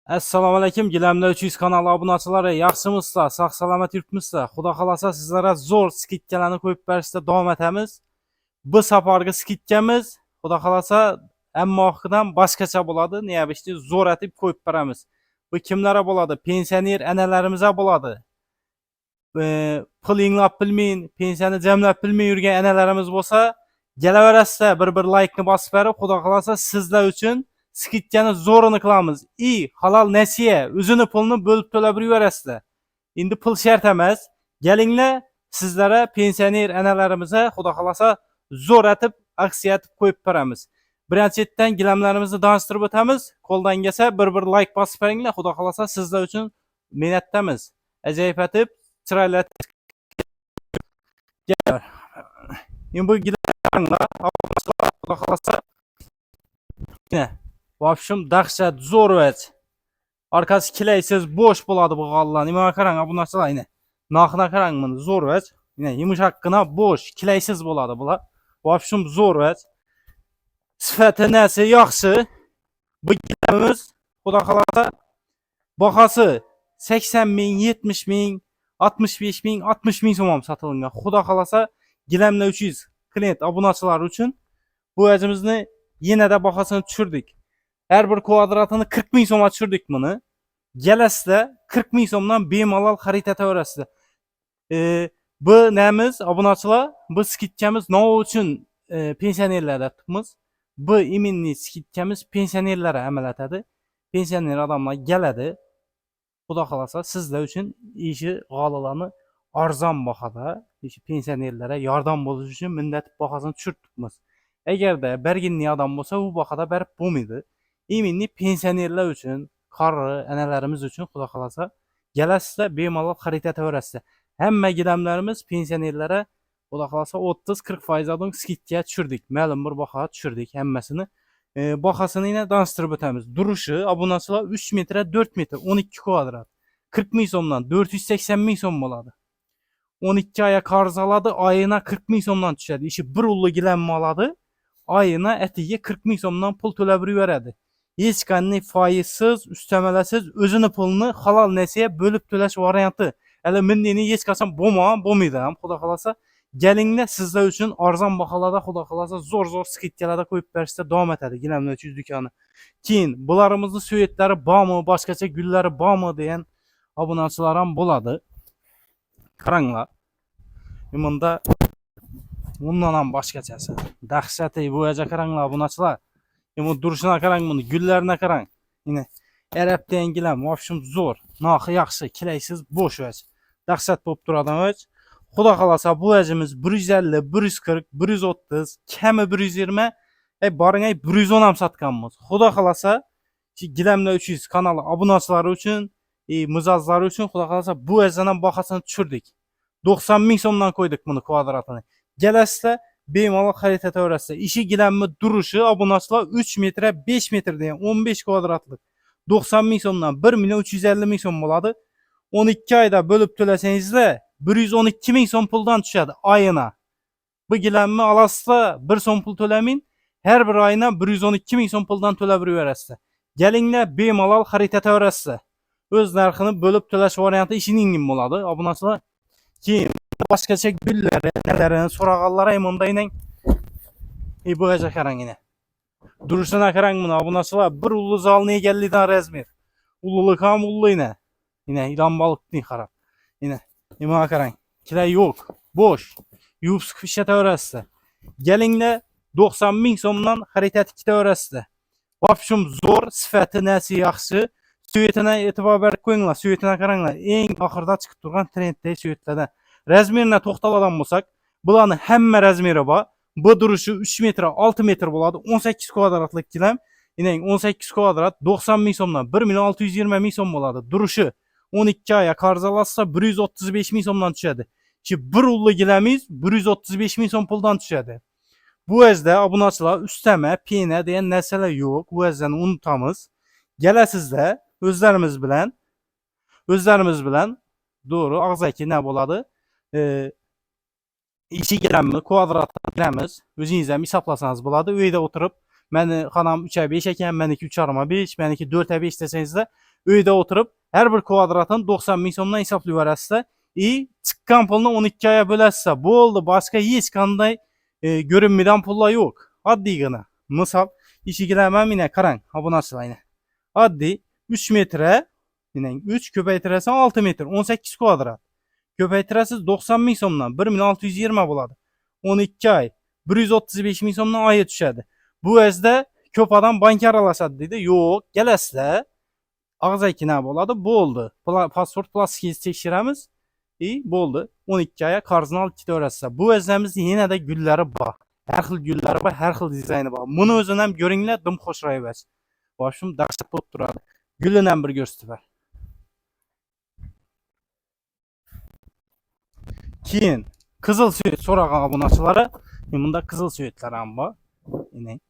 Assalomu alaykum. Gilamda 300 kanali obunachilari, yaxshimisizlar? Sog' salomat yuribmisizlar? Xudo xolasa sizlarga zo'r skidkalarni qo'yib berishda davom etamiz. Bu safargi skidkamiz xudo xolasa ammoqidan boshqacha bo'ladi. Niyabishni zo'r etib qo'yib beramiz. Bu kimlarga bo'ladi? Pensioner analarimizga bo'ladi. Pul inglab bilmayin, pensiyani jamlab bilmay yurgan analarimiz bo'lsa, kelaverasizlar, bir like ni bosib berib, xudo xolasa sizlar uchun skidkani zo'rini qilamiz. Halol nasiya, o'zini pulni bo'lib to'lab yuborasizlar. Endi pul shart emas. Kelinglar, sizlarga pensioner analarimizga xudo xolasa zo'r etib aksiya etib qo'yib beramiz. Birinchidan gilamlarimizni tanishtirib o'tamiz. Qo'ldan kelsa bir like bosib beringlar, xudo xolasa sizlar uchun minnatdamiz. Ajoyib etib chiroyli endi bu gilamlar xudo xolasa в общем dahshat zo'r vach. Arkasi kilaysiz bo'sh bo'ladi bu g'allan. Nima qarang, obunachilar ine. Narxini qarang buni, zo'r vach. Ine yumshaqqina bo'sh, kilaysiz bo'ladi bular. В общем zo'r vach. Sifati nasi yaxshi. Bu gilamimiz xudo xolasa bahasi 80 ming, 70 ming, 65 ming, 60 ming so'm sotilgan. Xudo xolasa gilamda 300 klient obunachilar uchun bu o'zimizni yana da bahasini tushirdik. Her bir kvadratını 40 ming so'mga tushirdik buni. Kelasizda 40 ming so'mdan bemalol xarid etaverasizlar. Bu nemiz obunachilar, bu skidkamiz nima uchun pensionerlarga tutamiz? Bu iminli skidkamiz pensionerlarga amal etadi. Pensioner odamlar keladi. Xudo xolasa sizlar uchun ishi g'olalarni arzon bahada, pensionerlarga yordam bo'lish uchun millat bahasini tushirtibmiz. Agarda berginli odam bo'lsa, u bahada berib bo'lmaydi. Iminli pensionerlar uchun, qari analarimiz uchun xudo xolasa kelasizlar, bemalol xarid etaverasizlar. Hamma gilamlarimiz pensionerlarga xudo xolasa 30-40% dan skidga tushirdik. Ma'lum bir bahoga tushirdik hammasini. Bahasini yana tanishtirib o'tamiz. Durishi obunachilar 3 metr 4 metr 12 kvadrat. 40 ming so'mdan 480 ming so'm bo'ladi. 12 oy qarz oladi, oyina 40 ming so'mdan tushadi. Ishi bir ulli gilam oladi, oyina atiga 40 ming so'mdan pul to'lab yuboradi. Hech qanday foizsiz, ustamalasiz o'zini pulni halol nasiya bo'lib to'lash varianti. Hali mendini hech qachon bo'lmaydi ham, xudo xolasa. Kelinglar, sizlar uchun arzon baholarda xudo xolasa zo'r skidkalarda qo'yib berishda davom etadi Gilamlar 300 do'koni. Keyin bularimizni suyetlari bormi, boshqacha gullari bormi degan obunachilar ham bo'ladi. Qaranglar. Bunda bundan ham boshqachasi. Dahshati bu yerga qaranglar obunachilar. Bu durishini qarang, buni gullarni qarang. Yine Arabdan gilam, v общем zo'r, narxi yaxshi, kilaysiz, bo'sh vach. Dahshat bo'lib turadi vach. Xudo xolasa bu vachimiz 150, 140, 130, kami 120, boring 110 ham sotganmiz. Xudo xolasa Gilamda 300 kanali obunachilari uchun, mijozlari uchun xudo xolasa bu vachdan bahasini tushirdik. 90 ming so'mdan qo'ydik buni kvadratini. Kelasizlar, bemalol xarid etaverasizlar. Ishi gilamni durishi obunachilar 3 metr 5 metr degan 15 kvadratlik 90 ming so'mdan 1 million 350 ming so'm bo'ladi. 12 oyda bo'lib to'lasangizlar 112 ming so'm puldan tushadi oyina. Bu gilamni olasizlar, 1 so'm pul to'lamin, har bir oyina 112 ming so'm puldan to'lab yuborasizlar. Kelinglar, bemalol xarid etaverasizlar. O'z narxini bo'lib to'lash varianti ishining bo'ladi obunachilar. Keyin boshqacha gullari, nalarini so'raganlar mundayning bu yerga qarang ine. Durishini qarang buni obunachilar, bir ulli zalni egallidan razmer. Ullilik ham ullina. Ine idan balıkni qarab. Ine nima qarang. Kilay yo'q, bo'sh. Yuvib ishlataverasizlar. Kelinglar, 90 ming so'mdan xarid etib ketaverasizlar. V общем zo'r, sifati nasi yaxshi. Suyetine e'tibor berib qo'yinglar, suyetine qaranglar. Eng oxirida chiqib turgan trenddagi suyetlardan. Razmerine to'xtaladigan bo'lsak, bularning hamma razmeri bor. Bu durishi 3 metr 6 metr bo'ladi. 18 kvadratlik gilam. Yine 18 kvadrat 90 ming so'mdan 1 million 620 ming so'm bo'ladi. Durishi 12 oy qarz olsa 135 ming so'mdan tushadi. Ki bir ulli gilamiz 135 ming so'm puldan tushadi. Bu o'zda obunachilar ustama, pena degan narsalar yo'q. Bu o'zdan unutamiz. Kelasizlar o'zlarimiz bilan doğru og'zaki ne bo'ladi? İşi gilamni kvadrat gilamiz. O'zingiz ham hisoblasangiz bo'ladi. Uyda o'tirib Məni xanam 3'ə 5 ekan, məniki 3,5, məniki 4'ə 5 desəniz də öydə oturub hər bir kvadratın 90 min somdan hesablayıb verəsizlər. Çıxan pulunu 12 aya bölərsizlər. Bu oldu. Başqa heç qanday görünmədən pullar yox. Addi qına. Misal, işigiləməm yine qaran. Abunasılar yine. Addi 3 metrə, yine 3 köpəytirəsən 6 metr, 18 kvadrat. Köpəytirəsiz 90 min somdan 1620 buladı. 12 ay 135 min somdan aya düşədi. Bu əzdə köp adam bankar alasadı dedi. Yox, gələslə ağza ikinə buladı. Bu oldu. Pasport plastik çəkirəmiz. Bu oldu. 12 aya karzını alıp gidiyorsa. Bu özləmiz yine de gülləri var. Hər xil gülləri var, hər xil dizaynı var. Bunu özünəm görünlər, dım xoşrayı bəs. Başım daqsat bot duradı. Gülünə bir göstər. Keyin kızıl süet sorağa abunəçilərə. Bunda kızıl süetlər var. Yine.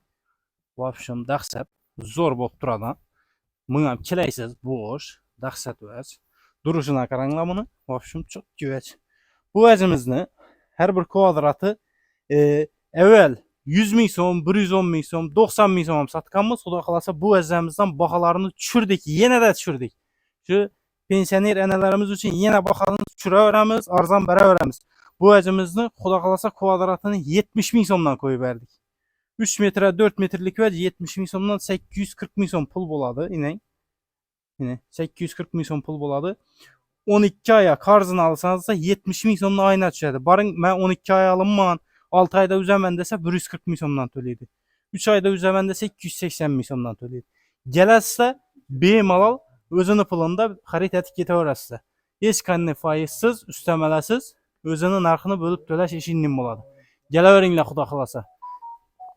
Başım daqsat zor bot duradan. Mınam kiləysiz, boş, daqsat vəz. Duruşuna qaranlamını, vəbşim çox güvəc. Bu vəzimizini hər bir kvadratı əvvəl 100 min som, 110 min som, 90 min som satqanımız, xuda qalasa bu vəzimizdən baxalarını düşürdük, yenə də düşürdük. Şu pensioner ənələrimiz üçün yenə baxalını düşürə öyrəmiz, arzan bərə öyrəmiz. Bu vəzimizni xuda qalasa kvadratını 70 min somdan koyub verdik. 3 metrə 4 metrlik vəz 70 min somdan 840 min som pul buladı, inək. Yine 840 min som pul buladı. 12 aya karzını alsanızsa 70 min somdan ayına düşədi. Barın mən 12 ay alınman, 6 ayda üzəmən desə 140 min somdan töleydi. 3 ayda üzəmən desə 280 min somdan töleydi. Gələsə bemalal özünü pulunda xarit etib getə verəsizlər. Heç qanlı faizsiz, üstəmələsiz özünün narxını bölüb töləş işinin buladı. Gələ veringlə xuda xalasa.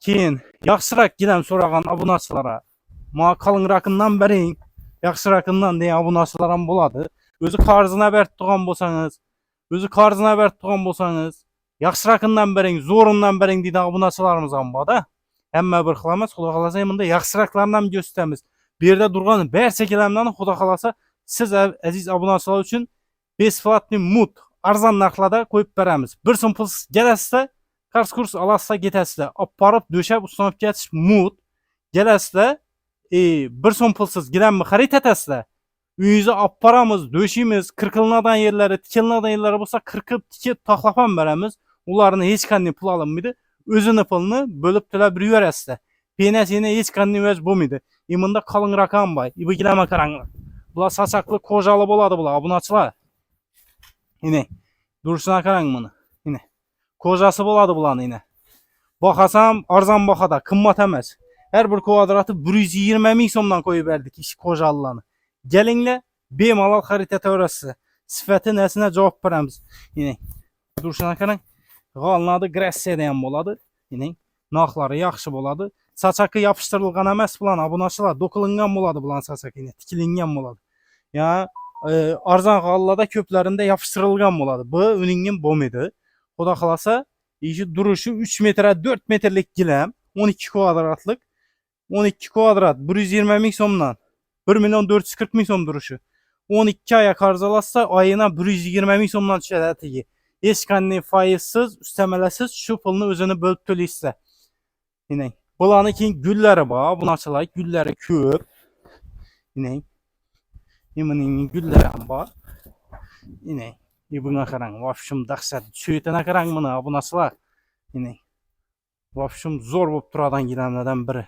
Keyin yaxşıraq gələm sorağan abunəçilərə. Ma qalın rakından bərin. Yaxşı rakından deyə abunəçilərim buladı. Özü karzına bərt tuğan bolsanız, yaxşı rakından bərin, zorundan bərin deyə abunəçilərimiz ambada. Həmmə bir xilaməz, xuda xalasa bunda yaxşı raklarından göstərimiz. Bir yerdə durğan bər çəkiləmdən xuda xalasa siz əziz abunəçilər üçün besflatni mut arzan narxlarda qoyub verəmiz. Bir sum pulsuz gələsə, kurs alassa getəsizlər. Aparıb döşəb ustanıb gətiş mut gələsə bir son pulsuz giren mi xarit etəsizlər. Üyüzü apparamız, döşimiz, kırkılnadan yerləri, tikilnadan yerləri bolsa kırkıb tikib taxlapan verəmiz. Onların heç qanlı pul alınmıydı. Özünü pulunu bölüb tölə bir verəsizlər. Peynəs yenə heç qanlı vəz bu mıydı. İmında kalın rakam bay. İbi giləmə qaranlıq. Bula saçaqlı, kocalı boladı bula abunəçilər. Yine duruşuna qaranlığını. Yine kocası boladı bulanı yine. Baxasam arzan baxada, qımmat əməz. Hər bir kvadratı 120 min somdan koyub verdik iş qocalılarını. Gəlinlə bemalal xarit etə verəsizlər. Sifəti nəsinə cavab verəmiz. Yine duruşuna qaran qalın adı qrəssiya deyən boladı. Yine naxları yaxşı boladı. Saçaqı yapışdırılğan əməz bulan abunəçilər dokulungan boladı bulan saçaqı yine tikilingen boladı. Ya arzan qallarda köplərində yapışdırılğan boladı. Bu önüngün bom idi. Xuda xalasa duruşu 3 metrə 4 metrlik giləm 12 kvadratlıq 12 kvadrat 120 min somdan 1 milyon 440 min som duruşu. 12 aya karzalatsa ayına 120 min somdan düşədi. Heç qanlı faizsiz, üstəmələsiz şu pulunu özünü bölüb töləyirsə. Yine bulanın ki gülləri var. Bunu açılay gülləri köp. Yine yemin gülləri var. Yine buna qaran vəbşim daqsat söyətənə qaran bunu bu nasılar. Yine vəbşim zor bolup duradan giləmlərdən biri.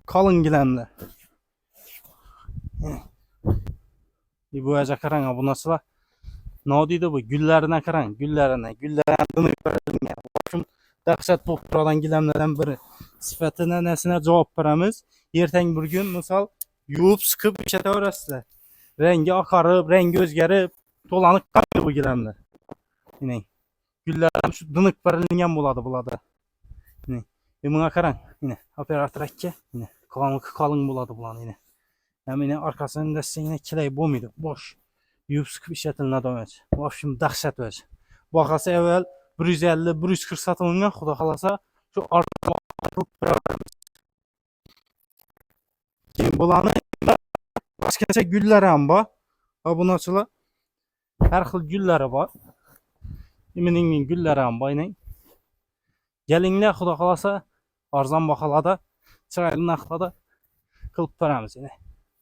Kalın giləmlər. Bu əzə qaran bu nasılar. Ne deydi bu? Güllərinə qaran, güllərinə dını verəlim. Vəbşim daqsat bolup duradan giləmlərdən biri. Sifətinə nəsinə cavab verəmiz. Ertəng bir gün misal yuyub sıxıb işətə verəsizlər. Rengi akarıb, rengi özgərib, dolanıq qalır bu giləmlər. Yine güllərim şu dınıq verilən buladı bulada. Yine buna qaran, yine operator əkə, yine kalın buladı bulanı yine. Yine arkasının dəstə yine kilay bom idi, boş. Yuyub sıxıb işətilinə dönəcək. Vəbşim dəhşət vəcək. Baxası əvvəl 150, 140 satılınca xuda xalasa şu arka bulanı başqaca gülləri var. Abunəçilər hər xil gülləri var. Yemin gülləri var. Gelinle xudo xolasa arzon baholada, chiroyli narxlarda qilib beramiz. Yine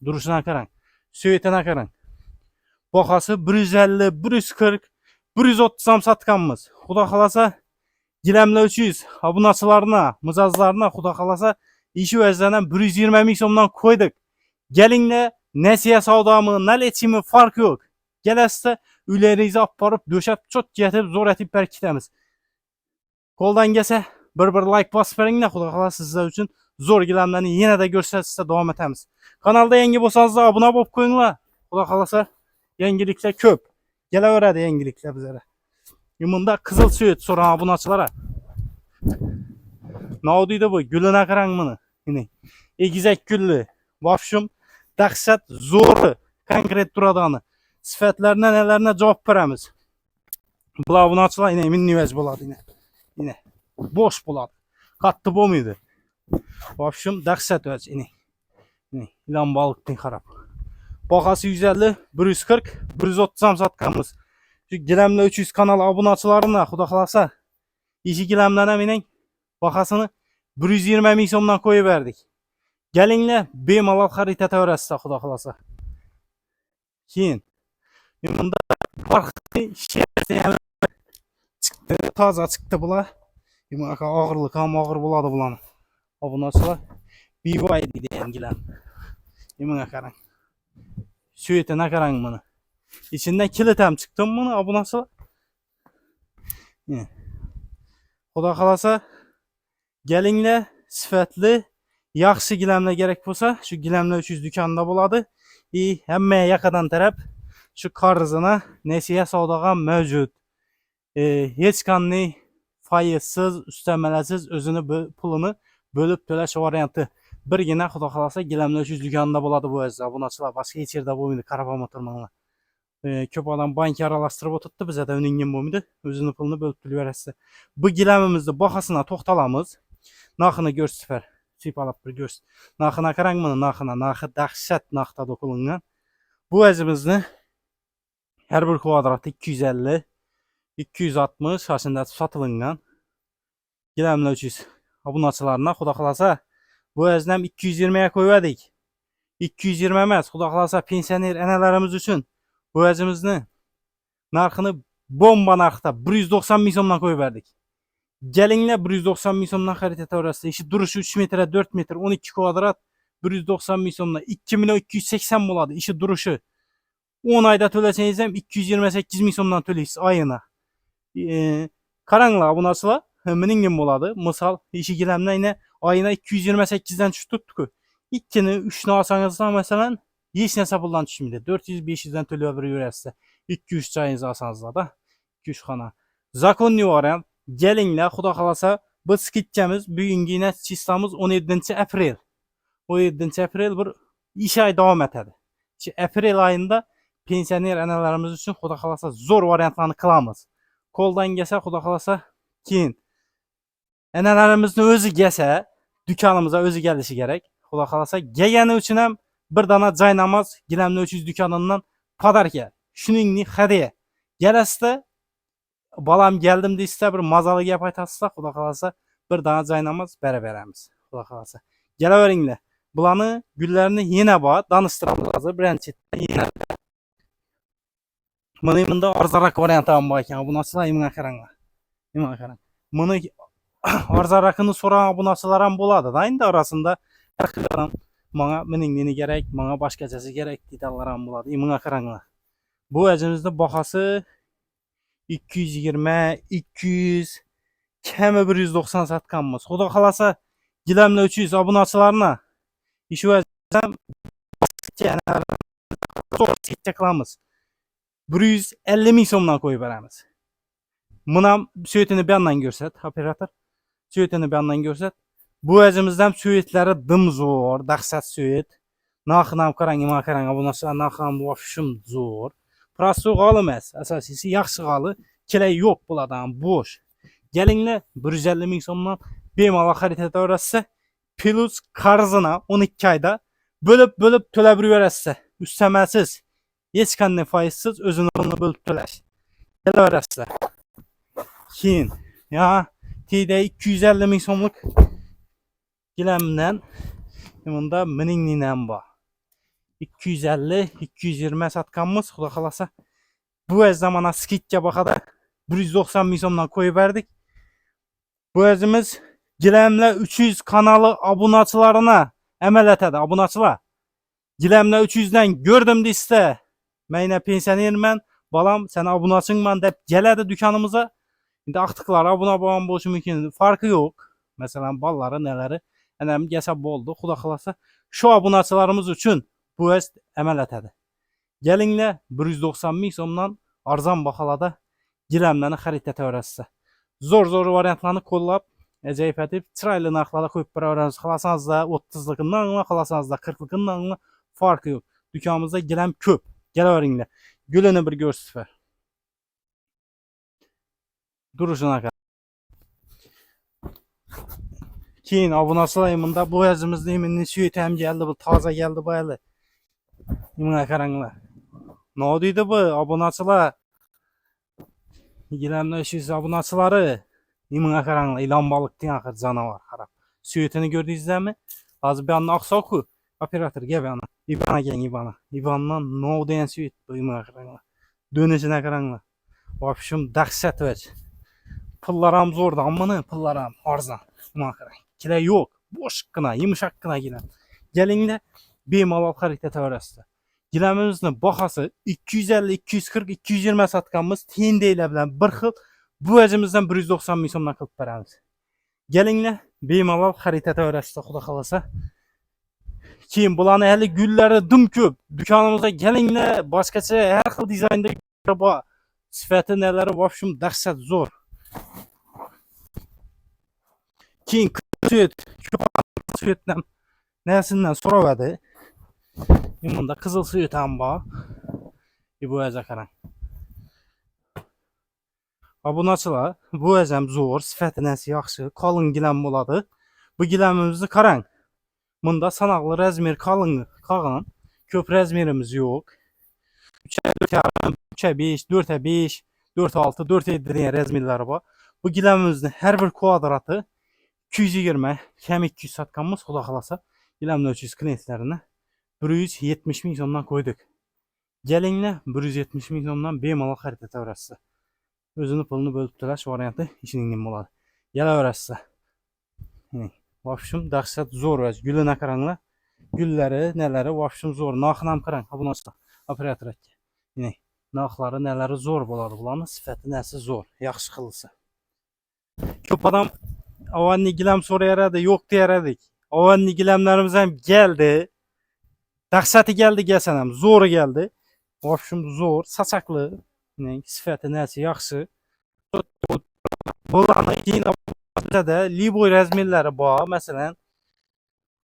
duruşuna qarang, söğütene qarang. Bahası 150, 140, 130 ham satkanmiz. Xudo xolasa gilamlar 300 obunachilarına, mijozlarına xudo xolasa işi vəzləndən 120 ming so'mdan qo'ydik. Gelinle nesiye savdamı, ne leçimi fark yok. Geleste ülerizi aparıp döşep çok getirip zor etip berkitemiz. Koldan gelse bir like basıp verin de xudo xolasa sizler için zor gilamlarını yine de görsətsizsə devam etemiz. Kanalda yangi bolsanız da abone olup koyunlar. Xudo xolasa yangilikler köp. Gele öğredi yangilikler bizlere. Yumunda kızıl söğüt soran abunaçılara. Ne olduydu bu? Gülüne karan bunu. Yine. Egizek güllü. Vafşum. Dahşat zoru. Konkret duradanı. Sıfatlarına nelerine cevap veremiz. Bu abunaçılar yine emin nüvez buladı yine. Yine. Boş buladı. Kattı bu muydu? Vafşum. Dahşat öz yine. Yine. İlan balık bin harap. Bakası 150, 140, 130 ham satkanımız. Şu gilemle 300 kanal abunaçılarına xudo xolasa işi gilemlerine menen bakasını 120 ming so'mdan qo'yib berdik. Gelinle bemalol xarid etaverasizlar xudo xolasa. Keyin bunda farqli chiqdi, toza chiqdi bular. Bunaqa og'irlik ham og'ir bo'ladi bularni. Obunachilar bivay deydi gilam. Mana qarang. Söğütene qarang bunu. İçinden kilit ham çıktı bunu abunaçılar. Xudo xolasa gelinle sifatli yaxshi gilamlar gerek bo'lsa, shu gilamlar 300 dükkanda bo'ladi. Hammaga yaqadan taraf shu qarzini nesiya savdoga mavjud. Hech qanday faizsiz, ustamalasiz o'zini pulini bo'lib to'lash varianti. Birgina xudo xolasa gilamlar 300 dükkanda bo'ladi bu o'zi. Abunaçılar boshqa hech yerda bo'lmaydi, qarab o'tirmanglar. Köp adam banka aralashtirib o'tibdi, bizda uningen bo'lmaydi. O'zini pulini bo'lib turaverasiz. Bu gilamimizni bahasına to'xtalamiz. Narxini ko'rsatib sipalab bir göz. Narxına qarang buni, narxi dahshat narxda do'qilingan. Bu o'zimizni har bir kvadratı 250, 260 aslında satılingan. Gilamlar 300 abunachilarına xudo xolasa bu o'zini 220'ye qo'ydik. 220 emas, xudo xolasa pensioner analarimiz uchun bu o'zimizni narxini bomba narxda 190 ming so'mdan qo'yib berdik. Gelinle 190 ming so'mdan xarid etaverasizlar. İşi duruşu 3 metre, 4 metre, 12 kvadrat 190 ming so'mdan 2 milyon 280 bo'ladi. İşi duruşu 10 ayda to'lasangiz ham 228 ming so'mdan to'laysiz ayına. Qaranglar abunachilar, miningim bo'ladi. Misal işi gilamdan yine ayına 228'den tushibdi-ku. 2'ni 3'ni olsangizlar masalan hech narsa puldan tushmaydi. 400-500'dan to'layverasizlar. 2-3 joyingizni olsangizlar da 2-3 xona. Zakonniy variant. Gelinler xudo xolasa biz skitchamiz bugungi chistamiz 17 aprel. 17 aprel bir ish ay davom etadi. Aprel ayında pensioner analarimiz uchun xudo xolasa zo'r variantlarni qilamiz. Qo'ldan kelsa xudo xolasa keyin analarimizni o'zi kelsa, dükkanımıza o'zi kelishi kerak. Xudo xolasa kelgani uchun ham bir dana joy namoz gilamlar 300 dükkanidan podarka. Shuningdek hadiya. Kelasizda balam geldim deysiz bir mazalı gap aytasizlar, xudo xolasa bir dana joy namoz beramiz. Xudo xolasa. Kelaveringlar. Bularni gullarni yana bor, danıştıramiz hozir birinchi yana. Mana bunda arzonroq variant ham bor ekan. Abunachilar mana qaranglar. Mana qarang. Buni arzonroqini so'ragan abunachilar ham bo'ladi da, endi orasida har xil odam menga miningni kerak, menga boshqachasi kerak deydilar ham bo'ladi. Mana qaranglar. Bu o'zimizning bahasi 220, 200, kemi 190 satkanmiz. Xudo xolasa gilamlar 300 abunachilarni ish vaziyam qilamiz. 150 ming so'mdan qo'yib beramiz. Buni ham söğütini bir yandan ko'rsat, operator. Söğütini bir yandan ko'rsat. Bu o'zimizdan söğütlari dim zo'r, dahshat söğüt. Narxini ham qarang, mana qarang, abunachilar narxi ham vafshum zo'r. Prosto g'ali emas, asosiysi yaxshi g'ali, kelay yo'q bulardan bo'sh. Gelinlar 150 ming so'mdan bemalol xarid etaverasiz. Plus qarzini 12 oyda bo'lib to'lab yuraverasiz. Ustamasiz, hech qanday faizsiz o'zini pulini bo'lib to'lash. Kelaverasizlar. Keyin, ya Tide 250 ming so'mlik gilamdan bunda miningli var. 250-220 satkanımız. Xudo xolasa bu zamana skitga bakada 190 ming so'mdan koyup verdik. Bu özümüz gilamla 300 kanalı abunachılarına emel etedi. Abunachılar. Gilamla 300'den gördüm deyiste. Meyne pensionermen. Balam sen abunachınman dep geledi dükkanımıza. Şimdi aktıklar abuna babam boşu mümkün. Farkı yok. Mesela balları neleri. Önemli hesap oldu. Xudo xolasa şu abunachılarımız için bu öz emel etedi. Gelinle 190 ming so'mdan arzan bahalada gilamlarni xarid etaverasiz. Zor variantlarni qo'llab, ajoyib etib, chiroyli narxlarda qo'yib beraveramiz. Xalasanız da 30'likinden, xalasanız da 40'likinden farkı yok. Dükkanımızda gilam ko'p. Kelaveringlar. Gülünü bir görsün. Duruşuna kadar. Keyin obunachilarimda bu özümüzde iminni suyet hem geldi, bu taze geldi böyle. Imına karanglar. Ne deydi bu obunachilar? Gilamlar şu obunachiları. Imına karanglar. İlan balık diyen axir canavar harap. Suyetini gördünüzler mi? Hazır bir anda aksa ku. Operator gel bana. İbana gel İbana. İbandan ne diyen suyet bu imına karanglar. Dönüşüne karanglar. Vapşım dahşet veç. Pıllaram zordu amını pıllaram arzan. İmına karang. Kile yok. Boşkına, yumuşakkına gilam. Gelinle bemalol xarid etaverasiz. Gilamimizning bahası 250, 240, 220 satkanımız tiyindeyle bilen bir xil. Bu özümüzden 190 ming so'mdan qilib beramiz. Gelinle bemalol xarid etaverasiz Xudo xolasa. Keyin bularni hali gulları dım ko'p. Dükkanımıza gelinle başkacha her xil dizaynda bor. Sifati nelari vapshum dahshat zo'r. Keyin süt, sütden nesinden so'ravadi. Bunda kızıl suyu tam var. Bu özə qarang. Obunachilar, bu özəm zo'r, sifati nəsi yaxşı, qalın gilam boladı. Bu gilamimizni qarang. Bunda sanaqlı razmer qalın. Köp razmerimiz yo'q. 3'e 4'e 5, 4'e 5, 4'e 6, 4'e 7 degan razmerlari bor. Bu gilamimizning her bir kvadratı 220, kam 200 satkanımız Xudo xolasa. Gilamni 300 klientlarini 170 ming so'mdan qo'ydik. Gelinle 170 ming so'mdan bemalol xarid etaverasiz. Özünü pulunu bölüp to'lash varianti ishining bo'ladi. Kelaverasiz. Vapshum dahshat zo'r va gulini qaranglar. Gullari, nelari vapshum zo'r. Narxini ham qarang. Obunachilar, operator aka. Yine narxlari nelari zo'r bo'ladi. Bularning sifati nasi zo'r, yaxshi qilsa. Ko'p odam avanni gilam so'rayardi, yo'q deyardik. Avanni gilamlarimiz ham keldi. Dahshati geldi gelsen ham zo'ri geldi. Vapshum zo'r, saçaklı. Sifati nasi yaxshi. Bularni keyin da liboy razmerlari bor. Masalan,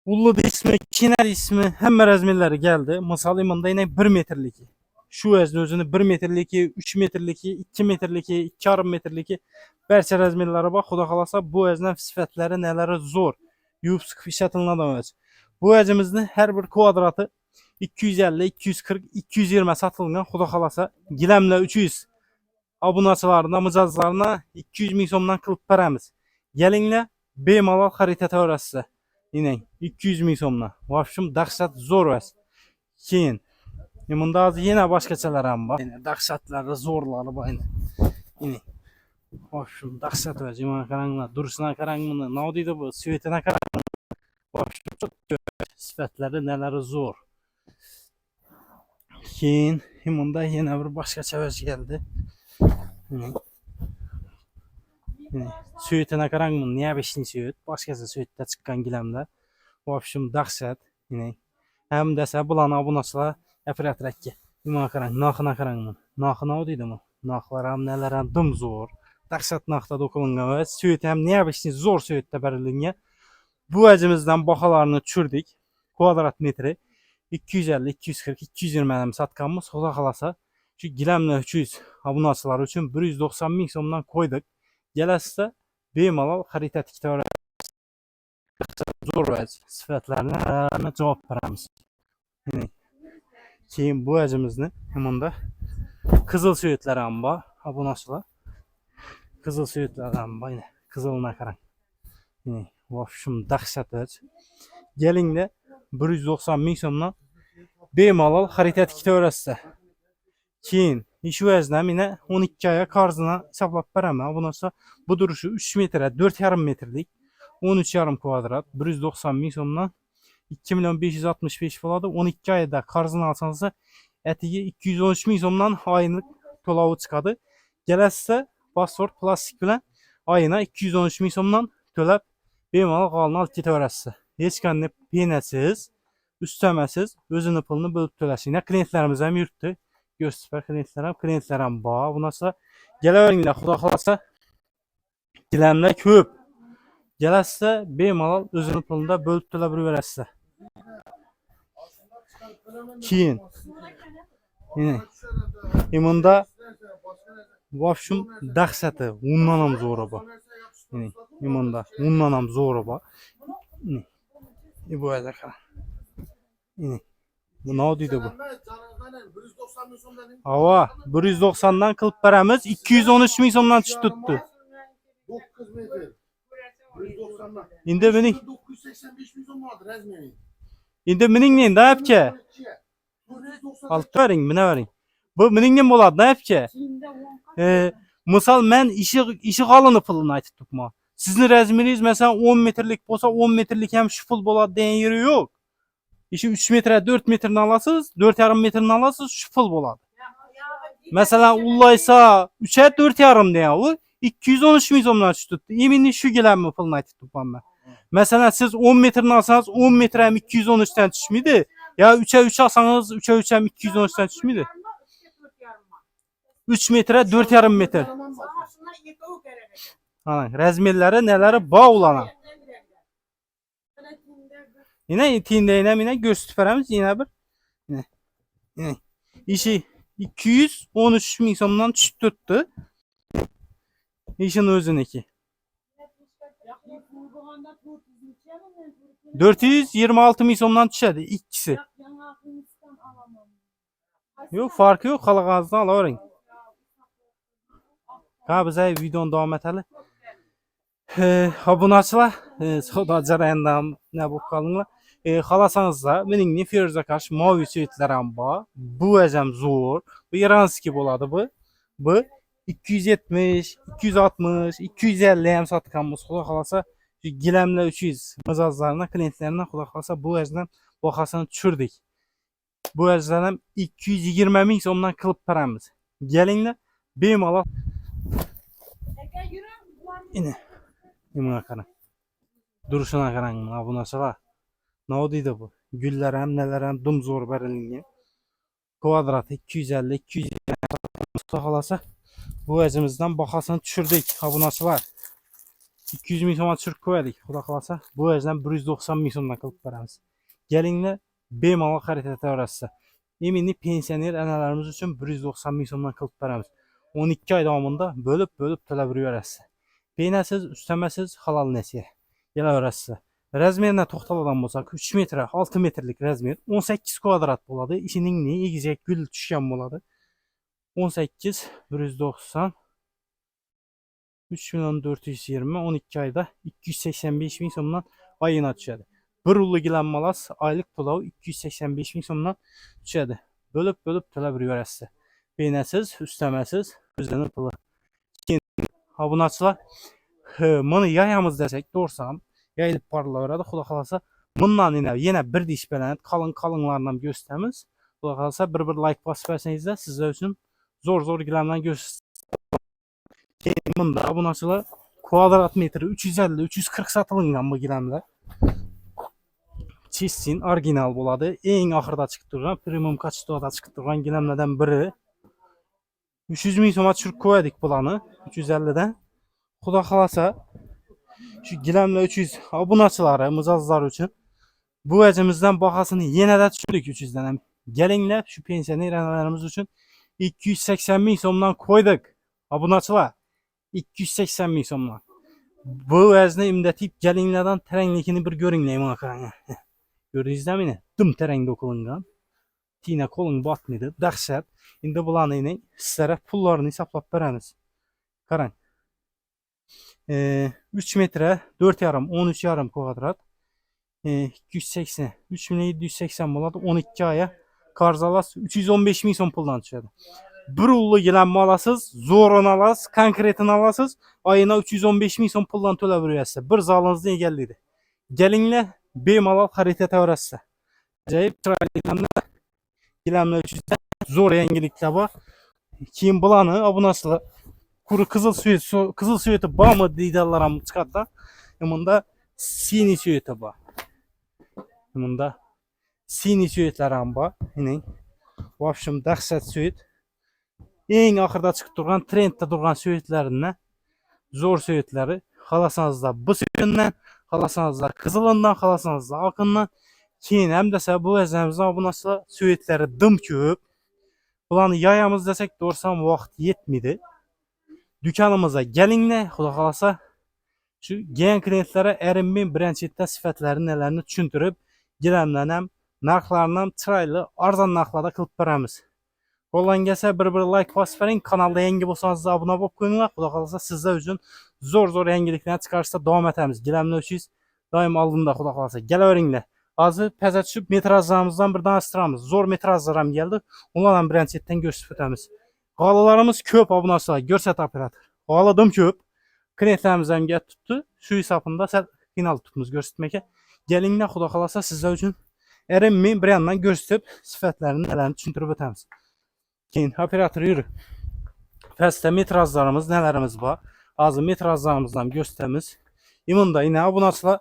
ullu ismi, kenar ismi hamma razmerlari geldi. Misal bunda yine 1 metrliki. Şu özünü 1 metrliki, 3 metrliki, 2 metrliki, 2,5 metrliki barcha razmerlari bor. Xudo xolasa bu özünün sifatları neleri zo'r. Yuvib sıkıp ishlatiladi. Bu özümüzün her bir kvadratı 250, 240, 220 satılgan. Xudo xolasa gilamla 300 obunachilarına, mijozlarına 200 ming so'mdan qilib beramiz. Gelinle bemalol xarid etaverasiz. Yine 200 ming so'mdan. Vapshum dahshat zo'r vas. Keyin bunda hozir yana boshqachalar ham bor. Yine dahshatlari zo'rlari bor. Yine vapshum dahshat vas. Mana qaranglar, durishini qaranglar. Ne deydi bu? Svetini qarang. Vapshum çok sifatları neleri zo'r. Keyin bunda yana bir boshqacha vas geldi. Suyetine karangmın, niye beşinci suyet? Başkası suyette çıkan gilamda. Vapshum dahshat. Hem dese bulan obunachilar operator aka. Nima qarang, narxini qarangmın. Narxini o deydi mi? Narxlar ham neler ham dim zo'r. Dahshat narxda dokulingan va suyet ham niye beşinci zo'r suyetda berilgan. Bu özümüzden bahalarını tushirdik. Kvadrat metri 250, 240, 220 satkanımız Xudo xolasa. Şu gilamla 300 obunachilar uchun 190 ming so'mdan qo'ydik. Gelasizda bemalol xarid etib zo'r vaz sifatlarini javob beramiz. Keyin bu özümüzni bunda qizil suyetlar ham bor, obunachilar. Qizil suyetlar ham bor. kızılına qarang. Yine vafşum dahşat öz. Gelingde 190 ming so'mdan bemalol xarita tikib ko'rasiz. Keyin ish vazdan mine 12 aya qarzına hesaplab beraman. Bundan sonra bu duruşu 3 metre, 4,5 metrlik 13,5 kvadrat 190 ming so'mdan 2 milyon 565 bo'ladi. 12 ayda qarzını alsanız etiga 213 ming so'mdan aylık to'lovi chiqadi. Kelasizda pasport plastik bilan ayına 213 ming so'mdan to'lab bemalol qolini olib ketaverasiz. Hech qanday penasiz, üstemesiz özünün pulunu bölüp to'lash. Yine klientlarimiz ham yurtdi. Göztepe klientler ham bor. Bundan sonra kelaveringlar, xudo xolasa gilamlar ko'p. Kelasizda bemalol o'zini pulida bölüp to'lab yuraverasiz. Keyin imunda vafşum dahşati undan ham zo'ri bor. Imunda undan ham zo'ri bor. Bu yerda qarang. Bu ne deydi bu? Hava 190'dan qilib beramiz. 213 ming so'mdan tushib tutdi. 9 metre. 190'dan. Endi mening 985 ming so'm bo'ladi razmeri. endi mening ne deyapki? Olib bering, mina bering. Bu mening ne bo'ladi, deyapki? Misal men ishi g'olini pulini aytib turibman. Sizni razmeringiz mesela 10 metrlik bo'lsa 10 metrlik ham shu pul bo'ladi degan yeri yo'q. İşi 3 metre 4 metrini alasınız, 4,5 metrini alasınız şu pul болады. Mesela ullaysa 3'e 4,5 diye o 213 ming so'mdan tushdi. Eminli şu gilamni pulini aytib turibman men. Mesela siz 10 metrini alsanız 10 metre ham 213 dan tushmaydi. Ya 3'e 3 alsanız 3'e 3 ham 213 dan tushmaydi. 3 metre 4,5 metre. Ana razmerlari nelari bor ularning. Yine tindeyine gösterip veremiz yine bir. Yine. İşi 213 ming so'mdan tushib turibdi. İşin o'ziniki. 426 ming so'mdan tushadi ikkisi. Yo'q, farqi yo'q, xalaqingizdan olavering. Ha, biz videoni davom etali. Obunachilar, savdo jarayonidan ne bo'lib qolinglar. Xalasanız da mening Feruza qarshi moviy suyitlar ham bor. Bu ham zo'r. Bu iranskiy bo'ladi bu. Bu 270, 260, 250 ham sotganmiz. Xudo xolasa shu gilamlar 300 mijozlarni, klientlarni xudo xolasa bu ajdan bahosini tushirdik. Bu ajdan ham 220 ming so'mdan qilib beramiz. Kelinglar, bemalol. Nima qarang. Duruşuna qarang, bu narsalar. Ne deydi bu? Güller hem neler hem dumzor verilgan. Kvadrat 250 220 kalasa bu özümüzden bahasını düşürdük. Abunaçılar 200 ming so'mga tushirib qo'ydik. Xudo xolasa bu özden 190 ming so'mdan qilib beramiz. Kelinglar, bemalol xarid etaverasiz. Eminli pensioner analarimiz uchun 190 ming so'mdan qilib beramiz. 12 oy davomida bölüp to'lab yuraverasiz. Penasiz, ustamasiz, halol nasiya. Kelaverasiz. Razmerine to'xtaladigan bo'lsak 3 metre 6 metrlik razmer 18 kvadrat bo'ladi. İşinin ne egizak gul tushgan bo'ladi. 18 190 3 milyon 420 12 ayda 285 ming so'mdan ayına tushadi. Bir ullu gilanmalas aylık to'lov 285 ming so'mdan tushadi. Bölüp to'lab yuraverasiz. Penasiz, ustamasiz, o'zini puli. Keyin obunachilar, mana yayamiz desak, to'rsam yayılıp parlaveradi. Xudo xolasa bundan yine bir diş bilan qalınlardan gösteramiz. Xudo xolasa bir like basıp bersangizlar sizlar uchun zo'r gilamdan gösteramiz. Keyin bunda obunachilar kvadrat metri 350 340 sotilgan bu gilamlar. Chessin original bo'ladi. Eng oxirida chiqib turgan, premium kachествоda chiqib turgan gilamlardan biri. 300 ming so'mga tushirib qo'ydik bularni 350 dan. Xudo xolasa şu gilamlar 300 obunachilar, mijozlar uchun bu ajimizdan bahosini yanada tushirdik 300 dan ham. Kelinglar, şu pensioner analarimiz uchun 280 ming so'mdan qo'ydik. Obunachilar 280 ming so'mdan. Bu vazni imdatib kelinglardan taranglikini bir ko'ringlar, mana qarang. Ko'rdingizmi meni? Dim tarangda qilingan. Tina qo'ling botmaydi, dahshat. Endi bularni sizlarga pullarini hisoblab beramiz. Qarang. 3 metre 4,5 13,5 kvadrat. 280 3780 болады 12 aya qarz alasiz 315 ming so'm puldan tushadi. Bir ullu gilanma alasız, zorunu alasız, konkretini alasız, ayına 315 ming so'm puldan to'lab berasiz. Bir zalınızda egalleydi. Gelinle bemalol xarid etaverasiz. Acayip chiroyli gilamlar 300 zo'r yangiliklar bor. Keyin bularni obunasilar kuru kızıl suyeti bormi deydilar ham chiqadi. Bunda siniy suyeti bor. Bunda siniy suyetlar ham bor. Yine в общем dahshat suyet. Eng oxirida chiqib turgan trendda turgan suyetlarini zo'r suyetlari xalasanızda bu suyetdan, xalasanızda qizilidan, xalasanızda oqindan keyin ham desa bu o'zimizning bunasi suyetlari dim ko'p. Bularni yayamiz desek doğrusan vaqt yetmedi. Dükkanımıza gelinglar, xudo xolasa şu gen klientlere erinmeyin birinchilikda sifatlarini nelerini tushuntirib, gilamlarni ham narxlarini ham chiroyli arzon narxlarda qilib beramiz. Qo'ldan kelsa bir like bosib bering, kanalda yangi bo'lsangiz obuna bo'lib qo'yinglar. Xudo xolasa sizlar uchun zo'r yangiliklarni chiqarishda davom etamiz. Gilamlar uchun doim oldinda xudo xolasa. Kelaveringlar. Hozir paza tushib metrajlarimizdan birdan astiramiz. Zo'r metrajlar ham keldi. Ulardan birinchilikdan ko'rsatib o'tamiz. G'olalarimiz ko'p obunachilar, ko'rsat operator. G'oladim ko'p. Klientlarimiz ham gap tutdi. Shu hisobida sal qiynalib turibmiz ko'rsatmaka. Kelinglar, xudo xolasa sizlar uchun erinmeyin bir yandan ko'rsatib, sifatlarini nalarini tushuntirib o'tamiz. Keyin operator yürü. Pastda metrajlarimiz nelerimiz bor. Hozir metrajlarimizdan ko'rsatamiz. Imunda yine obunachilar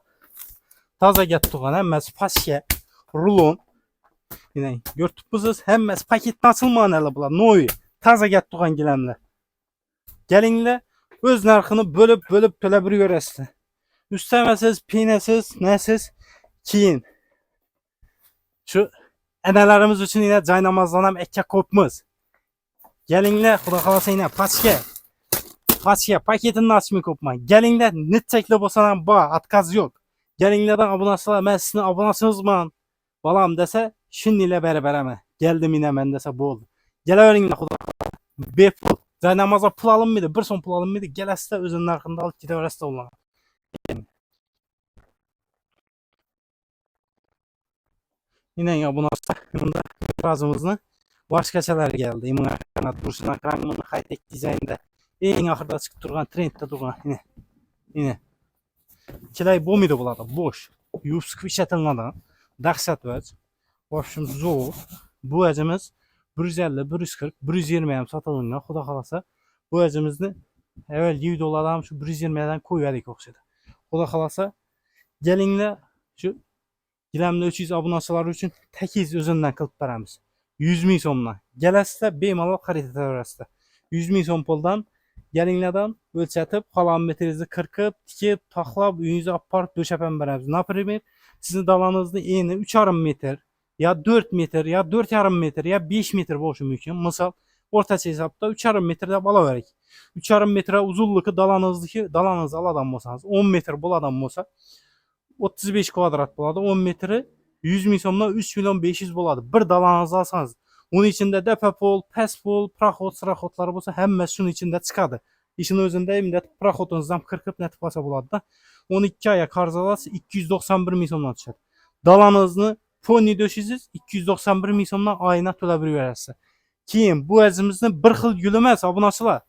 toza gap turgan hammasi pastga rulon. Yine ko'ribsiz, hammasi paketdan ochilmaganlar bular. Noy, toza gap turgan gilamlar. Kelinglar, o'z narxini bo'lib to'lab yuraverasizlar. Ustamasiz, penasiz, nasiz. Keyin şu analarimiz uchun yine joy namozdan ham akka qo'yibmiz. Gelinglar, xudo xolasa yine paçka paketini açmay ko'pman. Gelinglar, netchakli bo'lsa ham bor, отказ yo'q. Gelinglardan obunachilar, men sizning obunachingizman. Balam desa, shuninglar beraman. Geldim yine men desa bo'ldi. Kelaveringlar, xudo xolasa. Bepul. Joy namozga pul olinmaydi, bir so'm pul olinmaydi. Kelasizlar, o'zining narxini olib ketaverasizlar ular. Yine obunachilar, bunda razımızla boshqachalar keldi. Imon kanat Bursun ekranini high-tech dizaynda eng oxirida chiqib turgan trendda turgan yine kelay bo'lmaydi bularda bo'sh. Yupsk ishlatilmadan dahshat vaz. Boshim zo'r. Bu ajimiz 150, 140, 120 ham sotilgan. Xudo xolasa bu ajimizni evvel $100 ham shu 120 dan qo'yaylik o'xshaydi. Xudo xolasa kelinglar, shu gilamlar 300 obunachilar uchun takiz o'zimdan qilib beramiz. 100 ming so'mdan. Kelasizlar, bemalol xarid etaverasizlar. 100 ming so'm puldan kelinglardan o'lchatib, qolgan metringizni qirqib, tikib, taxlab, uyingizga olib borib döşab ham beramiz. Например, sizning dalangizni eni 3,5 metr, ya 4 metr, ya 4,5 metr, ya 5 metr bo'lishi mumkin. Misol, o'rtacha hisobda 3,5 metr deb olaverik. 3,5 metr uzunligi dalangiz aladan bo'lsangiz, 10 metr bo'ladigan bo'lsa, 35 kvadrat bo'ladi. 10 metri 100 ming so'mdan 3 milyon 500 bo'ladi. Bir dalangizni olsangiz, uning ichida depopol, paspol, proxod, siraxodlar bo'lsa, hammasi shuning ichida chiqadi. İşin o'zida endi proxodingizdan 40 netib olsa bo'ladi-da. 12 aya qarz olasiz, 291 ming so'mdan tushadi. Dalangizni pony döşisiz, 291 ming so'mdan oyina to'lab berasiz. Keyin bu o'zimizni bir xil gul emas, obunachilar.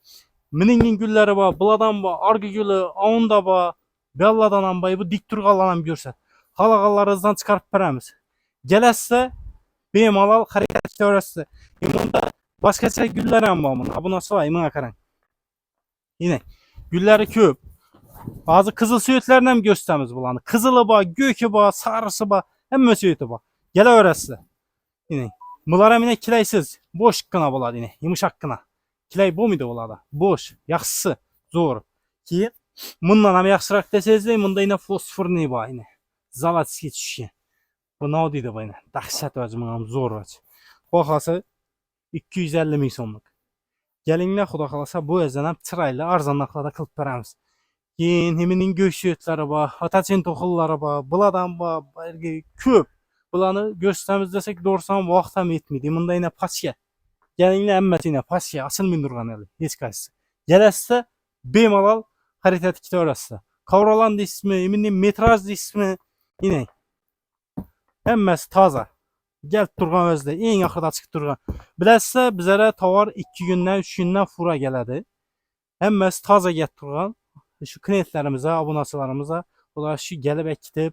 Miningin gullari bor, bulardan bor, argi guli, onda bor, belladan ham bor, bu dik turganlar ham ko'rsa. Xalaqalaringizdan chiqarib beramiz. Kelasizlar, bemalol xarid etaverasizlar. Bunda boshqacha gullar ham bor buni. Obunachilar, menga qarang. Yine gülleri ko'p. Bazı kızıl suyetlerini ham gösteramiz bularni. Kızılı bor, göki bor, sarısı bor, hamma suyeti bor. Kelaverasizlar. Yine bular ham kilaysiz, bo'shgina bo'ladi yine, yumshoqqina. Kilay bo'lmaydi bularda. Bo'sh, yaxshisi, zo'r. Keyin bundan ham yaxshiroq desangizlar, bunda yine fosforniy bor yine. Zavodskiy tushgan. Bu nima deydi bu yine? Dahshat o'zi ham zo'r o'zi. Xohlasa 250 ming so'mlik. Kelinglar, xudo xolasa bu o'zidan ham chiroyli arzon narxlarda qilib beramiz. Keyin hemining go'sht suyetlari bor, atachin to'xillari bor, bulardan bor, ko'p. Bularni ko'rsatamiz desak, doğrusan vaqt ham yetmaydi. Bunda yine paçka. Kelinglar, hammasi yine paçka, ochilmay turgan hali, hech qaysi. Kelasizlar, bemalol xarita tikib ko'rasizlar. Kavralan ismi, metraj ismi, yine hammasi toza. Gelib turgan özde, eng axırda chiqib turgan. Bilasizlar, bizlara tovar 2 gündən, 3 gündən fura gəladi. Hammasi toza gəlib turgan. Şu klientlərimizə, abunəçilərimizə, ular şu gəlib əkitib,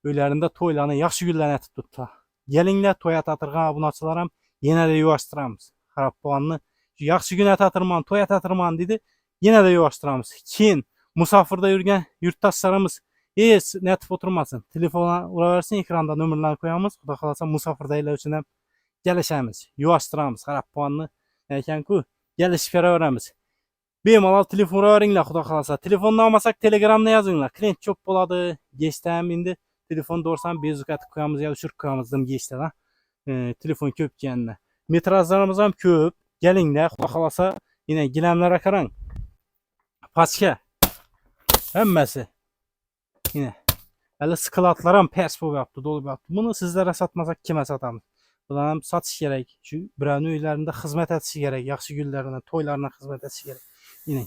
öylərində toylarını, yaxşı günlərini etib tutdular. Gəlinglər toya tatırğan abunəçilərim, yenə də yuvaşdıramız. Xarab puanını, yaxşı günə tatırman, toya tatırman dedi, yenə də yuvaşdıramız. Keyin musafirdə yürgən yurttaşlarımız netip oturmasın. Telefona ura versin, ekranda nömrələrini koyamız. Xuda xalasa musafirdə ilə üçün həm gəlişəmiz, yuvaşdıramız. Xarab puanını, nəkən ku, gəlişib verəmiz. Bemalol telefon veringlar, xudo xolasa. Telefonni olmasak Telegramda yozinglar. Klient ko'p bo'ladi. Geçdim indi telefon doğursan bezuk atib qo'yamiz yo ushirib qo'yamiz dim geçdim ha. Telefon ko'p kelganda. Metrajlarimiz ham ko'p. Kelinglar, xudo xolasa. Yine gilamlarga qarang. Paska. Hammasi. Yine. Hali skladlar ham pes bo'lyapti, to'lib yotibdi. Buni sizlarga satmasak kimga satamiz? Bular ham satish kerak. Shu birovning uylarida xizmat etish kerak. Yaxshi kunlarida, to'ylarida xizmat etish kerak. Yine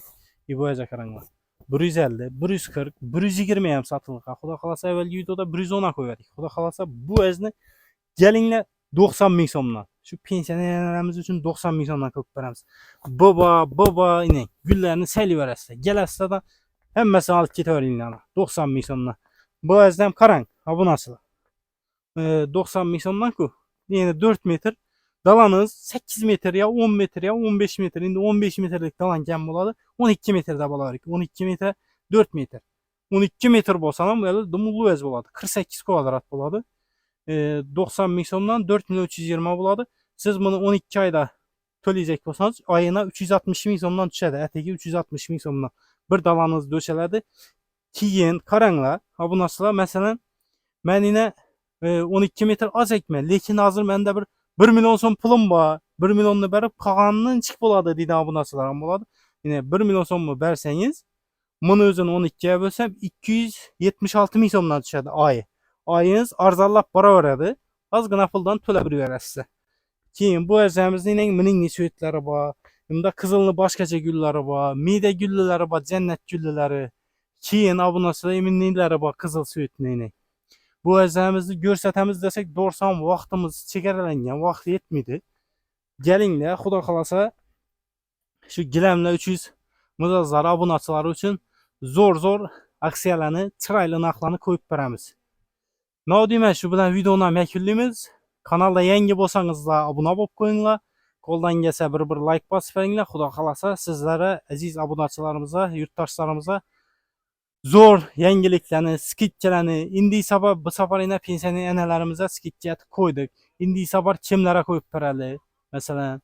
İbo'ya qaranglar. 150, 140, 120 ham satılır. Xudo xolasa avvalgi videoda 110 qo'ydik. Xudo xolasa bu ezni kelinglar 90 ming so'mdan. Shu pensionerlarimiz uchun 90 ming so'mdan ko'p beramiz. Baba, yine gullarni saylaverasizlar. Kelasizlar da hammasini olib ketaveringlar. 90 ming so'mdan. Bu ezni ham qarang, abunasizlar. 90 ming so'mdan ku. Yine 4 metr. Dalanız 8 metre ya 10 metre ya 15 metre. Şimdi 15 metrelik dalan kam bo'ladi. 12 metrede bo'lar. 12 metre 4 metre. 12 metre bo'lsa ham böyle dumullu ez bo'ladi. 48 kvadrat bo'ladi. 90 ming so'mdan 4 milyon 320 bo'ladi. Siz bunu 12 ayda to'layacak bo'lsangiz, oyina 360 ming so'mdan tushadi. Atigi 360 ming so'mdan bir dalanız döşeledi. Keyin qaranglar, abunasizlar, masalan, men yine 12 metre az ekme, lekin hozir menda bir 1 milyon so'm pulim bor. 1 milyonni berib qolganidan chiqib bo'ladi deydi abunasilar ham bo'ladi. Yine 1 milyon so'mni bersangiz, buni o'zini 12 ga bo'lsam 276 ming so'mdan tushadi oy. Oyingiz arzonlab boraveradi. Ozgina puldan to'lab berasiz. Keyin bu erzamizning mining suitlari bor. Bunda qizilni boshqacha gullari bor, miyda gullari bor, jannat gullari. Keyin abunasilar minnilari bor, qizil suitning. Bu erzamizni ko'rsatamiz desak, doğrusan vaqtimiz chegaralangan, vaqt yetmidi. Kelinglar, xudo xolasa shu gilamlar 300 muzazzar abunachilari uchun zo'r aksiyalarni, chiroyli narxlarni qo'yib beramiz. Nima deyman, shu bilan videoni ham yakunlaymiz. Kanalda yangi bo'lsangizlar obuna bo'lib qo'yinglar. Qo'ldan kelsa bir like bosib beringlar. Xudo xolasa sizlarga, aziz abunachilarimizga, yurtdoshlarimizga zo'r yangiliklarni, skitchalarni, indi sabab bu safar yana pensioner onalarimizga skitcha qo'ydik. Indi sabab kimlarga qo'yib beradi? Masalan,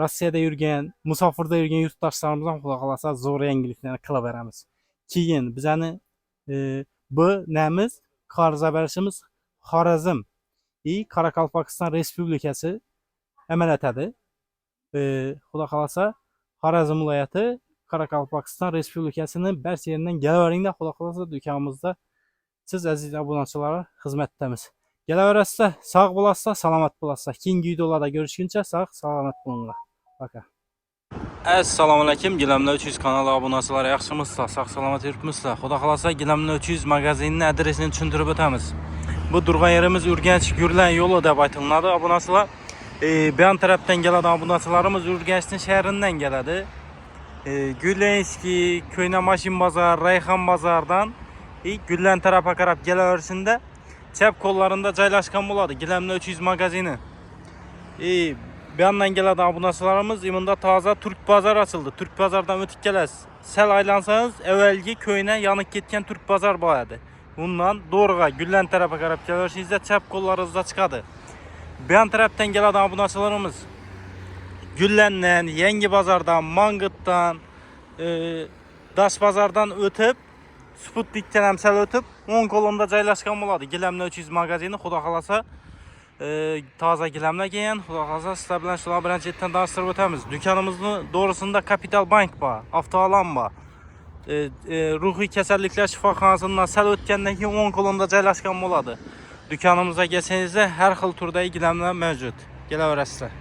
Rossiyada yurgan, musofirda yurgan yurtdoshlarimizga xudo xolasa zo'r yangiliklarni qilib beramiz. Keyin bizani bu namiz qarz berishimiz Xorazm Qoraqalpog'iston Respublikasi amal etadi. Xudo xolasa Xorazm viloyati Qoraqalpog'iston Respublikasining barcha yeridan kelaveringlar. Xudo xolasa do'konimizda siz aziz obunachilar xizmatdamiz. Kelaverasizlar, sog' bo'lasizlar, salomat bo'lasizlar. Keyingi videolarda görüşguncha sog' salomat bo'linglar. Paka. Assalomu alaykum, Gilamlar 300 kanali obunachilari, yaxshimisizlar? Sog' salomat yuribmisizlar? Xudo xolasa Gilamlar 300 magazinining adresini tushuntirib o'tamiz. Bu turgan yerimiz Urganch Gurlan yo'li deb aytiladi obunachilar. Bu yon tarafdan keladigan obunachilarimiz Urganchning shahridan keladi. Gullenski, Ko'yna Mashin bozor, Rayhon bozordan Gullan tarafga qarab kelaverishinde chap qo'llarida joylashgan bo'ladi Gilamlar 300 magazini. Bu yandan keladigan obunachilarimiz imunda toza Turk bozor ochildi. Turk bozordan o'tib kelasiz. Sal aylansangiz avvalgi Ko'yna yonib ketgan Turk bozor bo'ladi. Bundan doğruga Gullan tarafga qarab kelaverishingizda chap qo'llaringizda chiqadi. Bu yon tarafdan keladigan obunachilarimiz Gullandan, Yangi bozordan, Mangitdan, Dash bozordan o'tib, Sputnikdan ham sal o'tib, 10 kolonda joylashgan bo'ladi. Gilamlar 300 magazini, xudo xolasa toza gilamlar kelgan. Xudo xolasa sizlar bilan shular birinchidan tanishtirib o'tamiz. Do'konimizning to'g'risida Kapital Bank bor, Avtoalan bor. Ruhiy kasalliklar shifoxonasidan sal o'tgandan keyin 10 kolonda joylashgan bo'ladi. Do'konimizga kelsangizda har xil turdagi gilamlar mavjud. Kelaverasizlar.